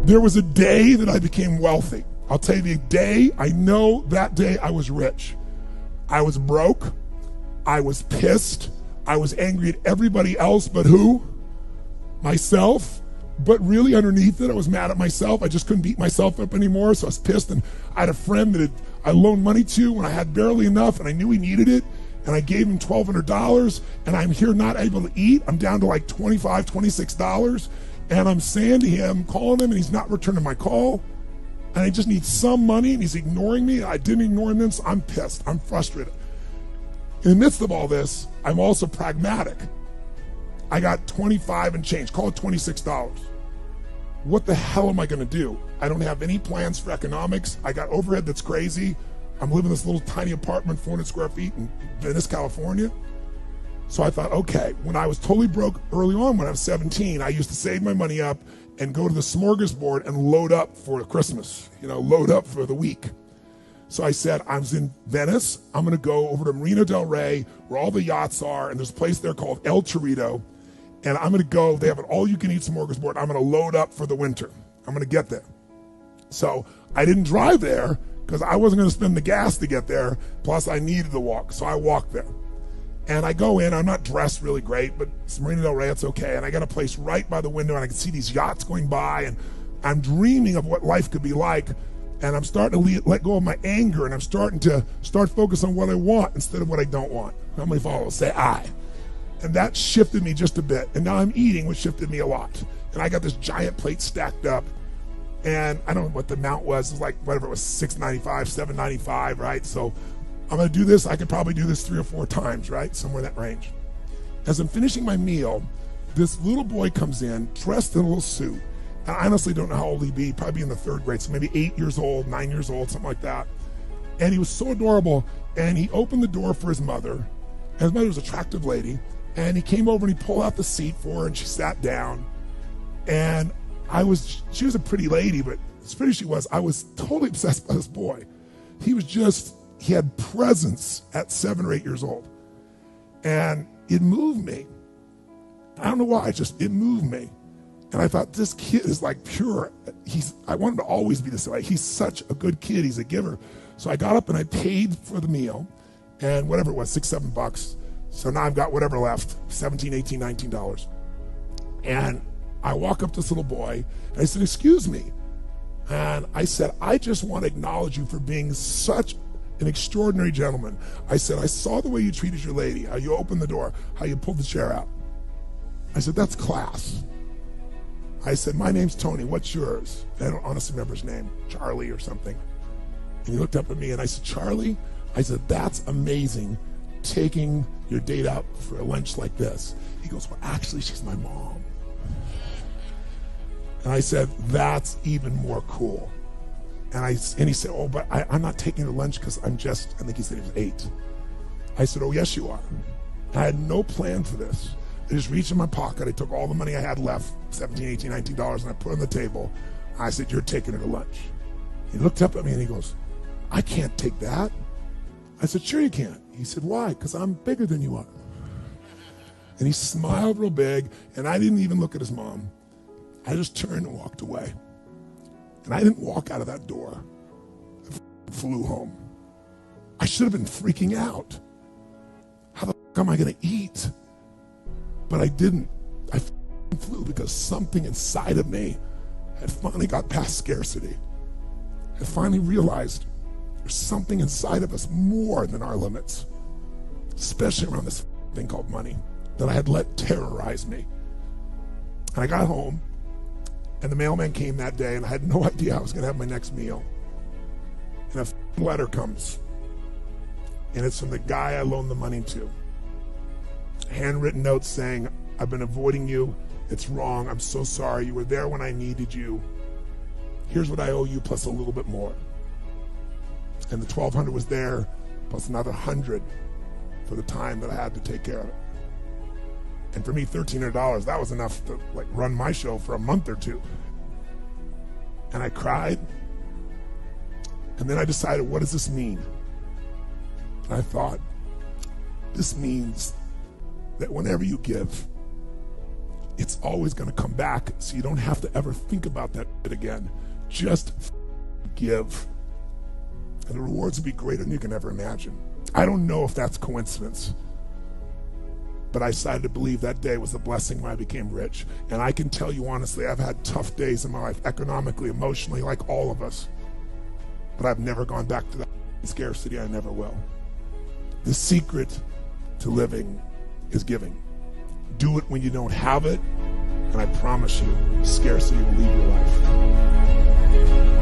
There was a day that I became wealthy. I'll tell you the day, I know that day I was rich. I was broke. I was pissed. I was angry at everybody else but who? Myself. But really underneath it, I was mad at myself. I just couldn't beat myself up anymore, so I was pissed. And I had a friend that I loaned money to when I had barely enough, and I knew he needed it. And I gave him $1,200, and I'm here not able to eat. I'm down to like $25, $26. And I'm saying to him, calling him, and he's not returning my call. And I just need some money, and he's ignoring me. I didn't ignore him then, so I'm pissed. I'm frustrated. In the midst of all this, I'm also pragmatic. I got 25 and change, call it $26. What the hell am I gonna do? I don't have any plans for economics. I got overhead that's crazy. I'm living in this little tiny apartment, 400 square feet in Venice, California. So I thought, okay, when I was totally broke early on, when I was 17, I used to save my money up and go to the smorgasbord and load up for Christmas, load up for the week. So I said, I was in Venice. I'm gonna go over to Marina del Rey, where all the yachts are, and there's a place there called El Torito, and I'm gonna go, they have an all-you-can-eat smorgasbord. I'm gonna load up for the winter. I'm gonna get there. So I didn't drive there, because I wasn't gonna spend the gas to get there, plus I needed to walk, so I walked there. And I go in, I'm not dressed really great, but it's Marina del Rey, it's okay. And I got a place right by the window, and I can see these yachts going by, and I'm dreaming of what life could be like. And I'm starting to let go of my anger, and I'm starting to focus on what I want instead of what I don't want. How many followers say I? And that shifted me just a bit. And now I'm eating, which shifted me a lot. And I got this giant plate stacked up, and I don't know what the amount was. It was like, whatever it was, $6.95, $7.95, right? So I'm gonna do this. I could probably do this 3 or 4 times, right? Somewhere in that range. As I'm finishing my meal, this little boy comes in, dressed in a little suit. And I honestly don't know how old he'd be, probably in the 3rd grade, so maybe 8 years old, 9 years old, something like that. And he was so adorable, and he opened the door for his mother, and his mother was an attractive lady, and he came over and he pulled out the seat for her, and she sat down. And she was a pretty lady, but as pretty as she was, I was totally obsessed by this boy. He had presence at 7 or 8 years old. And it moved me. I don't know why, it moved me. And I thought, this kid is like pure. I want him to always be this way. He's such a good kid, he's a giver. So I got up and I paid for the meal, and whatever it was, $6, $7. So now I've got whatever left, $17, $18, $19. And I walk up to this little boy, and I said, excuse me. And I said, I just want to acknowledge you for being such an extraordinary gentleman. I said, I saw the way you treated your lady, how you opened the door, how you pulled the chair out. I said, that's class. I said, my name's Tony, what's yours? And I don't honestly remember his name, Charlie or something. And he looked up at me and I said, Charlie? I said, that's amazing, taking your date out for a lunch like this. He goes, well, actually, she's my mom. And I said, that's even more cool. And he said, oh, but I'm not taking her lunch because I think he said he was 8. I said, oh, yes, you are. I had no plan for this. I just reached in my pocket. I took all the money I had left, $17, $18, $19, and I put it on the table. I said, you're taking her to lunch. He looked up at me and he goes, I can't take that. I said, sure you can. He said, why? Because I'm bigger than you are. And he smiled real big, and I didn't even look at his mom. I just turned and walked away. And I didn't walk out of that door. I flew home. I should have been freaking out. How the fuck am I gonna eat? But I didn't. I flew because something inside of me had finally got past scarcity. I finally realized there's something inside of us more than our limits, especially around this thing called money that I had let terrorize me. And I got home, and the mailman came that day, and I had no idea I was gonna have my next meal. And a letter comes, and it's from the guy I loaned the money to. Handwritten note saying, I've been avoiding you. It's wrong. I'm so sorry. You were there when I needed you. Here's what I owe you plus a little bit more. And the $1,200 was there plus another $100 for the time that I had to take care of it. And for me, $1,300, that was enough to run my show for a month or two. And I cried. And then I decided, what does this mean? And I thought, this means that whenever you give, it's always going to come back, so you don't have to ever think about that it again. Just give. And the rewards will be greater than you can ever imagine. I don't know if that's coincidence, but I decided to believe that day was the blessing when I became rich. And I can tell you honestly, I've had tough days in my life, economically, emotionally, like all of us. But I've never gone back to that scarcity. I never will. The secret to living is giving. Do it when you don't have it, and I promise you, scarcity will leave your life.